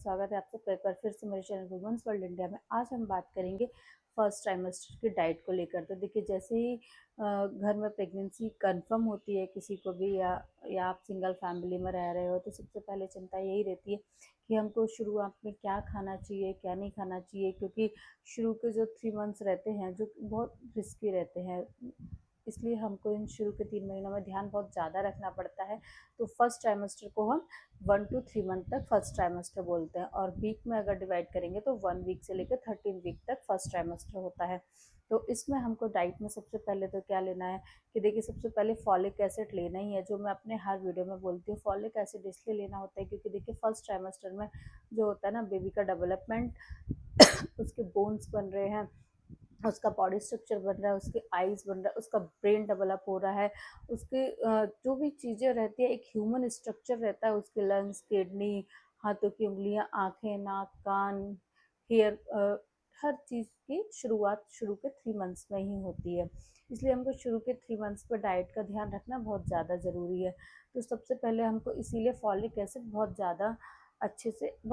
स्वागत है आप सबका एक बार फिर से मेरे चैनल वुमेन्स वर्ल्ड इंडिया में। आज हम बात करेंगे फर्स्ट ट्राइमेस्टर की डाइट को लेकर। तो देखिए, जैसे ही घर में प्रेगनेंसी कंफर्म होती है किसी को भी, या आप सिंगल फैमिली में रह रहे हो, तो सबसे पहले चिंता यही रहती है कि हमको शुरुआत में क्या खाना चाहिए, क्या नहीं खाना चाहिए, क्योंकि शुरू के जो 3 मंथ्स रहते हैं जो बहुत रिस्की रहते हैं, इसलिए हमको इन शुरू के 3 महीनों में ध्यान बहुत ज़्यादा रखना पड़ता है। तो फर्स्ट ट्राइमेस्टर को हम 1 to 3 मंथ तक फर्स्ट ट्राइमेस्टर बोलते हैं, और वीक में अगर डिवाइड करेंगे तो 1 वीक से लेकर 13 वीक तक फर्स्ट ट्राइमेस्टर होता है। तो इसमें हमको डाइट में सबसे पहले तो क्या लेना है कि देखिए, सबसे पहले फॉलिक एसिड लेना ही है, जो मैं अपने हर वीडियो में बोलती हूँ। फॉलिक एसिड इसलिए लेना होता है क्योंकि देखिए, फर्स्ट ट्राइमेस्टर में जो होता है ना, बेबी का डेवलपमेंट उसके बोन्स बन रहे हैं, उसका बॉडी स्ट्रक्चर बन रहा है, उसके आईज बन रहा है, उसका ब्रेन डेवलप हो रहा है, उसके जो भी चीज़ें रहती है, एक ह्यूमन स्ट्रक्चर रहता है, उसके लंग्स, किडनी, हाथों की उंगलियां, आंखें, नाक, कान, हेयर, हर चीज़ की शुरुआत शुरू के 3 मंथ्स में ही होती है। इसलिए हमको शुरू के 3 मंथ्स पर डाइट का ध्यान रखना बहुत ज़्यादा ज़रूरी है। तो सबसे पहले हमको इसीलिए फॉलिक एसिड बहुत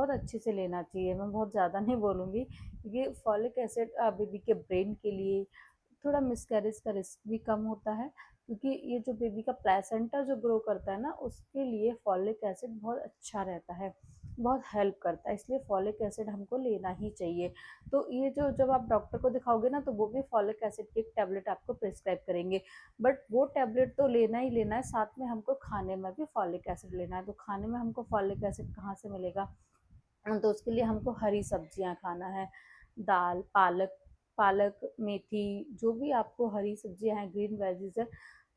अच्छे से लेना चाहिए। मैं बहुत ज़्यादा नहीं बोलूँगी, क्योंकि फॉलिक एसिड बेबी के ब्रेन के लिए थोड़ा मिसकैरेज का रिस्क भी कम होता है, क्योंकि ये जो बेबी का प्लेसेंटा जो ग्रो करता है ना, उसके लिए फॉलिक एसिड बहुत अच्छा रहता है, बहुत हेल्प करता है, इसलिए फॉलिक एसिड हमको लेना ही चाहिए। तो ये जो जब आप डॉक्टर को दिखाओगे ना, तो वो भी फॉलिक एसिड की एक टैबलेट आपको प्रिस्क्राइब करेंगे, बट वो टैबलेट तो लेना ही लेना है, साथ में हमको खाने में भी फॉलिक एसिड लेना है। तो खाने में हमको फॉलिक एसिड कहाँ से मिलेगा? तो उसके लिए हमको हरी सब्जियां खाना है, दाल, पालक, मेथी, जो भी आपको हरी सब्जियां हैं, ग्रीन वेजीज है,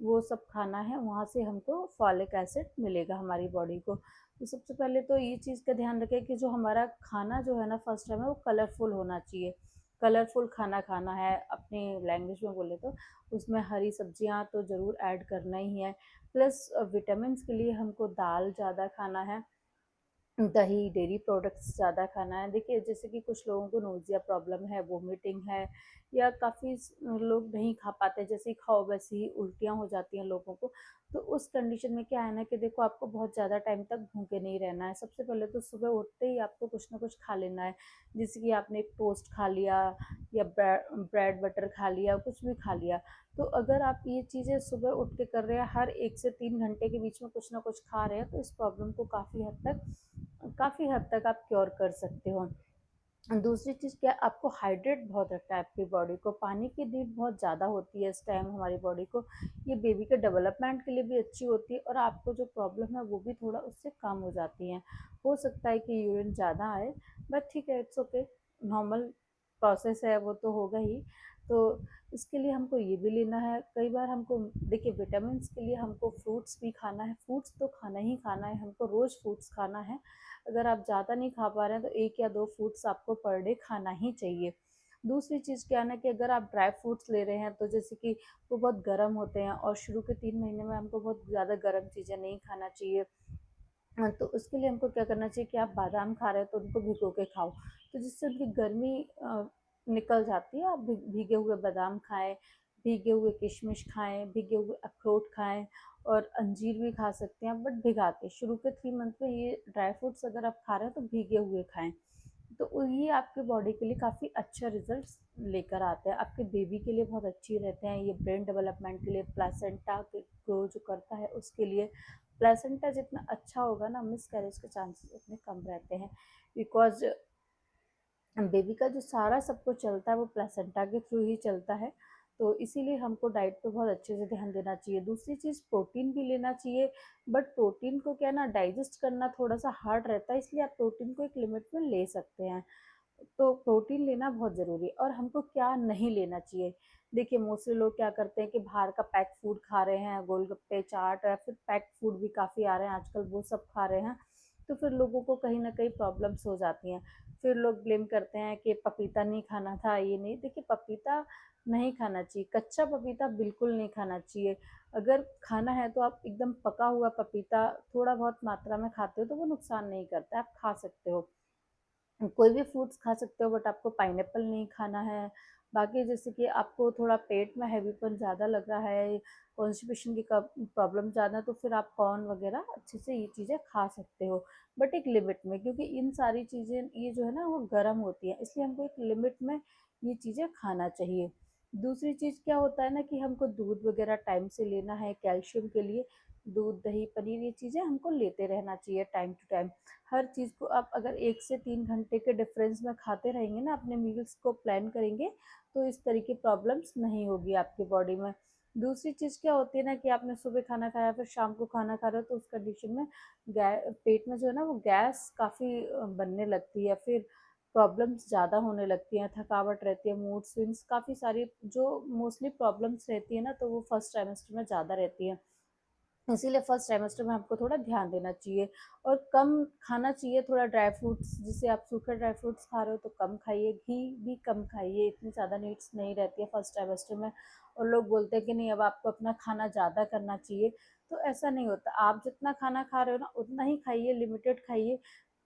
वो सब खाना है। वहाँ से हमको फॉलिक एसिड मिलेगा हमारी बॉडी को। तो सबसे पहले तो ये चीज़ का ध्यान रखें कि जो हमारा खाना जो है ना, फर्स्ट टाइम है, वो कलरफुल होना चाहिए। कलरफुल खाना खाना है, अपनी लैंग्वेज में बोले तो उसमें हरी सब्जियां तो ज़रूर ऐड करना ही है। प्लस विटामिन के लिए हमको दाल ज़्यादा खाना है, दही, डेयरी प्रोडक्ट्स ज़्यादा खाना है। देखिए, जैसे कि कुछ लोगों को नोज़िया प्रॉब्लम है, वोमिटिंग है, या काफ़ी लोग नहीं खा पाते, जैसे ही खाओ वैसे ही उल्टियाँ हो जाती हैं लोगों को। तो उस कंडीशन में क्या है ना कि देखो, आपको बहुत ज़्यादा टाइम तक भूखे नहीं रहना है। सबसे पहले तो सुबह उठते ही आपको कुछ ना कुछ खा लेना है, जैसे कि आपने एक टोस्ट खा लिया, या ब्रेड बटर खा लिया, कुछ भी खा लिया। तो अगर आप ये चीज़ें सुबह उठ के कर रहे हैं, हर 1 से 3 घंटे के बीच में कुछ ना कुछ खा रहे हैं, तो इस प्रॉब्लम को काफ़ी हद तक आप क्योर कर सकते हो। दूसरी चीज़ क्या, आपको हाइड्रेट बहुत रखना है आपकी बॉडी को। पानी की नीड बहुत ज़्यादा होती है इस टाइम हमारी बॉडी को। ये बेबी के डेवलपमेंट के लिए भी अच्छी होती है, और आपको जो प्रॉब्लम है वो भी थोड़ा उससे कम हो जाती है। हो सकता है कि यूरिन ज़्यादा आए, बट ठीक है, इट्स ओके, नॉर्मल प्रोसेस है, वो तो होगा ही। तो इसके लिए हमको ये भी लेना है। कई बार हमको, देखिए, विटामिन के लिए हमको फ्रूट्स भी खाना है। फ्रूट्स तो खाना ही खाना है, हमको रोज़ फ्रूट्स खाना है। अगर आप ज़्यादा नहीं खा पा रहे हैं तो 1 या 2 फ्रूट्स आपको पर डे खाना ही चाहिए। दूसरी चीज़ क्या है ना कि अगर आप ड्राई फ्रूट्स ले रहे हैं, तो जैसे कि वो बहुत गर्म होते हैं, और शुरू के 3 महीने में हमको बहुत ज़्यादा गर्म चीज़ें नहीं खाना चाहिए। तो उसके लिए हमको क्या करना चाहिए कि आप बादाम खा रहे हैं तो उनको भिगो के खाओ, तो जिससे उनकी गर्मी निकल जाती है। आप भीगे हुए बादाम खाएं, भीगे हुए किशमिश खाएं, भीगे हुए अखरोट खाएं, और अंजीर भी खा सकते हैं, बट भिगा के। शुरू के 3 मंथ में ये ड्राई फ्रूट्स अगर आप खा रहे हैं तो भीगे हुए खाएं। तो ये आपके बॉडी के लिए काफ़ी अच्छा रिजल्ट्स लेकर आते हैं, आपके बेबी के लिए बहुत अच्छी रहते हैं। ये ब्रेन डेवलपमेंट के लिए, प्लासेंटा के ग्रो जो करता है उसके लिए, प्लेसेंटा जितना अच्छा होगा ना, मिस कैरेज के चांसेस उतने कम रहते हैं, बिकॉज बेबी का जो सारा सब कुछ चलता है वो प्लेसेंटा के थ्रू ही चलता है। तो इसीलिए हमको डाइट पे बहुत अच्छे से ध्यान देना चाहिए। दूसरी चीज़, प्रोटीन भी लेना चाहिए, बट प्रोटीन को क्या ना, डाइजेस्ट करना थोड़ा सा हार्ड रहता है, इसलिए आप प्रोटीन को एक लिमिट में ले सकते हैं। तो प्रोटीन लेना बहुत ज़रूरी है। और हमको क्या नहीं लेना चाहिए, देखिए, मोस्टली लोग क्या करते हैं कि बाहर का पैक फूड खा रहे हैं, गोलगप्पे, चाट, या फिर पैक फूड भी काफ़ी आ रहे हैं आजकल, वो सब खा रहे हैं। तो फिर लोगों को कहीं ना कहीं प्रॉब्लम्स हो जाती हैं। फिर लोग ब्लेम करते हैं कि पपीता नहीं खाना था, ये नहीं। देखिए, पपीता नहीं खाना चाहिए, कच्चा पपीता बिल्कुल नहीं खाना चाहिए। अगर खाना है तो आप एकदम पका हुआ पपीता थोड़ा बहुत मात्रा में खाते हो तो वो नुकसान नहीं करता, आप खा सकते हो। कोई भी फ्रूट्स खा सकते हो, बट आपको पाइनएप्पल नहीं खाना है, बाकी जैसे कि आपको थोड़ा पेट में हैवीपन ज़्यादा लग रहा है, कॉन्स्टिपेशन की प्रॉब्लम ज़्यादा है, तो फिर आप कॉर्न वगैरह अच्छे से ये चीज़ें खा सकते हो, बट एक लिमिट में, क्योंकि इन सारी चीज़ें ये जो है ना वो गर्म होती हैं, इसलिए हमको एक लिमिट में ये चीज़ें खाना चाहिए। दूसरी चीज़ क्या होता है ना कि हमको दूध वगैरह टाइम से लेना है कैल्शियम के लिए। दूध, दही, पनीर ये चीज़ें हमको लेते रहना चाहिए टाइम टू टाइम। हर चीज़ को आप अगर 1 से 3 घंटे के डिफरेंस में खाते रहेंगे ना, अपने मील्स को प्लान करेंगे, तो इस तरह की प्रॉब्लम्स नहीं होगी आपकी बॉडी में। दूसरी चीज़ क्या होती है ना कि आपने सुबह खाना खाया फिर शाम को खाना खा रहे हो, तो उस कंडीशन में पेट में जो है ना वो गैस काफ़ी बनने लगती है, फिर प्रॉब्लम्स ज़्यादा होने लगती हैं, थकावट रहती है, मूड स्विंग्स, काफ़ी सारी जो मोस्टली प्रॉब्लम्स रहती है ना, तो वो फर्स्ट ट्राइमेस्टर में ज़्यादा रहती है। इसीलिए फर्स्ट ट्राइमेस्टर में आपको थोड़ा ध्यान देना चाहिए और कम खाना चाहिए। थोड़ा ड्राई फ्रूट्स, जिसे आप सूखे ड्राई फ्रूट्स खा रहे हो तो कम खाइए, घी भी कम खाइए, इतनी ज़्यादा नीड्स नहीं रहती है फर्स्ट ट्राइमेस्टर में। और लोग बोलते हैं कि नहीं अब आपको अपना खाना ज़्यादा करना चाहिए, तो ऐसा नहीं होता। आप जितना खाना खा रहे हो ना उतना ही खाइए, लिमिटेड खाइए,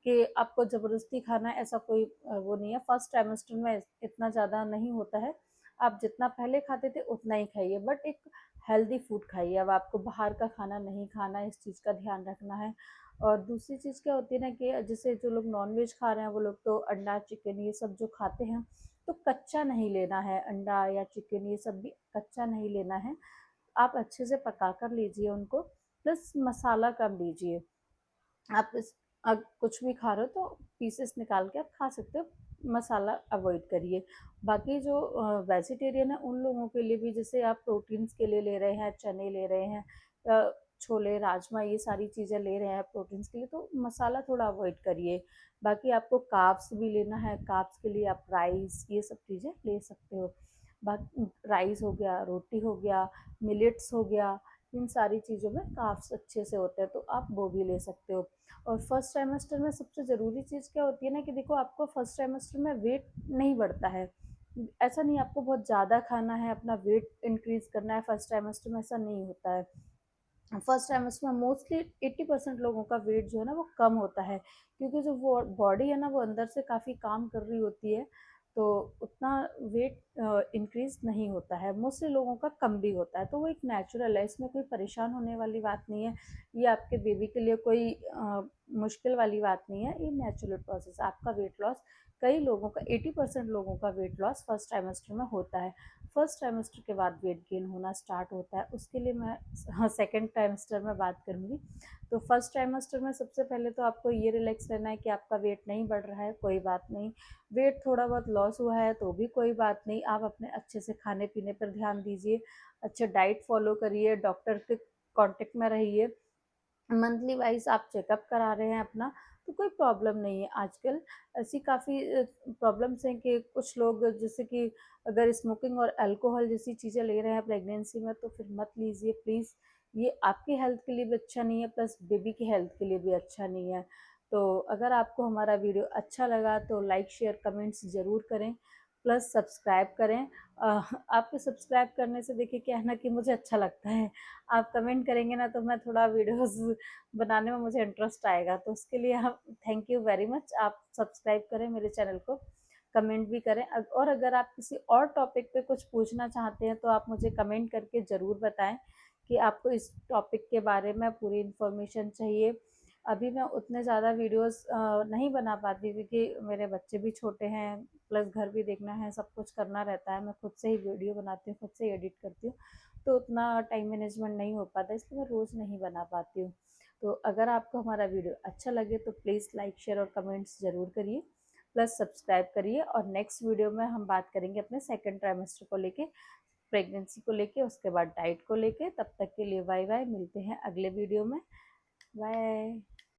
कि आपको ज़बरदस्ती खाना है ऐसा कोई वो नहीं है। फर्स्ट ट्राइमेस्टर में इतना ज़्यादा नहीं होता है, आप जितना पहले खाते थे उतना ही खाइए, बट एक हेल्दी फूड खाइए। अब आपको बाहर का खाना नहीं खाना है, इस चीज़ का ध्यान रखना है। और दूसरी चीज़ क्या होती है ना कि जैसे जो लोग नॉनवेज खा रहे हैं वो लोग तो अंडा, चिकन ये सब जो खाते हैं, तो कच्चा नहीं लेना है। अंडा या चिकन ये सब भी कच्चा नहीं लेना है, आप अच्छे से पका कर लीजिए उनको, प्लस मसाला कम लीजिए। आप कुछ भी खा रहे हो तो पीसेस निकाल के आप खा सकते हो, मसाला अवॉइड करिए। बाकी जो वेजिटेरियन है उन लोगों के लिए भी, जैसे आप प्रोटीन्स के लिए ले रहे हैं, चने ले रहे हैं, छोले, राजमा ये सारी चीज़ें ले रहे हैं प्रोटीन्स के लिए, तो मसाला थोड़ा अवॉइड करिए। बाकी आपको कार्ब्स भी लेना है, कार्ब्स के लिए आप राइस ये सब चीज़ें ले सकते हो। बाकी राइस हो गया, रोटी हो गया, मिलेट्स हो गया, इन सारी चीज़ों में कार्ब्स अच्छे से होते हैं, तो आप वो भी ले सकते हो। और फर्स्ट ट्राइमेस्टर में सबसे ज़रूरी चीज़ क्या होती है ना कि देखो आपको फर्स्ट ट्राइमेस्टर में वेट नहीं बढ़ता है। ऐसा नहीं आपको बहुत ज़्यादा खाना है, अपना वेट इंक्रीज़ करना है फर्स्ट ट्राइमेस्टर में, ऐसा नहीं होता है। फर्स्ट ट्राइमेस्टर में मोस्टली 80% लोगों का वेट जो है ना वो कम होता है, क्योंकि जो वो बॉडी है ना वो अंदर से काफ़ी काम कर रही होती है, तो उतना वेट इंक्रीज नहीं होता है। मोस्टली लोगों का कम भी होता है, तो वो एक नेचुरल है, इसमें कोई परेशान होने वाली बात नहीं है। ये आपके बेबी के लिए कोई मुश्किल वाली बात नहीं है, ये नेचुरल प्रोसेस। आपका वेट लॉस, कई लोगों का 80% लोगों का वेट लॉस फर्स्ट ट्राइमेस्टर में होता है। फर्स्ट ट्राइमेस्टर के बाद वेट गेन होना स्टार्ट होता है, उसके लिए मैं हाँ सेकेंड ट्राइमेस्टर में बात करूँगी। तो फर्स्ट ट्राइमेस्टर में सबसे पहले तो आपको ये रिलैक्स रहना है कि आपका वेट नहीं बढ़ रहा है, कोई बात नहीं। वेट थोड़ा बहुत लॉस हुआ है तो भी कोई बात नहीं, आप अपने अच्छे से खाने पीने पर ध्यान दीजिए, अच्छे डाइट फॉलो करिए, डॉक्टर के कांटेक्ट में रहिए, मंथली वाइज आप चेकअप करा रहे हैं अपना, तो कोई प्रॉब्लम नहीं है। आजकल ऐसी काफ़ी प्रॉब्लम्स हैं कि कुछ लोग, जैसे कि अगर स्मोकिंग और अल्कोहल जैसी चीज़ें ले रहे हैं प्रेगनेंसी में, तो फिर मत लीजिए प्लीज़। ये आपकी हेल्थ के लिए भी अच्छा नहीं है, प्लस बेबी की हेल्थ के लिए भी अच्छा नहीं है। तो अगर आपको हमारा वीडियो अच्छा लगा तो लाइक शेयर कमेंट्स ज़रूर करें, प्लस सब्सक्राइब करें। आपके सब्सक्राइब करने से देखिए क्या है ना कि मुझे अच्छा लगता है, आप कमेंट करेंगे ना तो मैं थोड़ा वीडियोस बनाने में मुझे इंटरेस्ट आएगा, तो उसके लिए हम थैंक यू वेरी मच। आप सब्सक्राइब करें मेरे चैनल को, कमेंट भी करें, और अगर आप किसी और टॉपिक पे कुछ पूछना चाहते हैं तो आप मुझे कमेंट करके ज़रूर बताएं कि आपको इस टॉपिक के बारे में पूरी इन्फॉर्मेशन चाहिए। अभी मैं उतने ज़्यादा वीडियोस नहीं बना पाती क्योंकि मेरे बच्चे भी छोटे हैं, प्लस घर भी देखना है, सब कुछ करना रहता है। मैं खुद से ही वीडियो बनाती हूँ, खुद से ही एडिट करती हूँ, तो उतना टाइम मैनेजमेंट नहीं हो पाता, इसलिए मैं रोज़ नहीं बना पाती हूँ। तो अगर आपको हमारा वीडियो अच्छा लगे तो प्लीज़ लाइक शेयर और कमेंट्स ज़रूर करिए, प्लस सब्सक्राइब करिए। और नेक्स्ट वीडियो में हम बात करेंगे अपने सेकेंड ट्राइमेस्टर को लेके, प्रेगनेंसी को लेके, उसके बाद डाइट को लेके। तब तक के लिए बाय बाय, मिलते हैं अगले वीडियो में, बाय।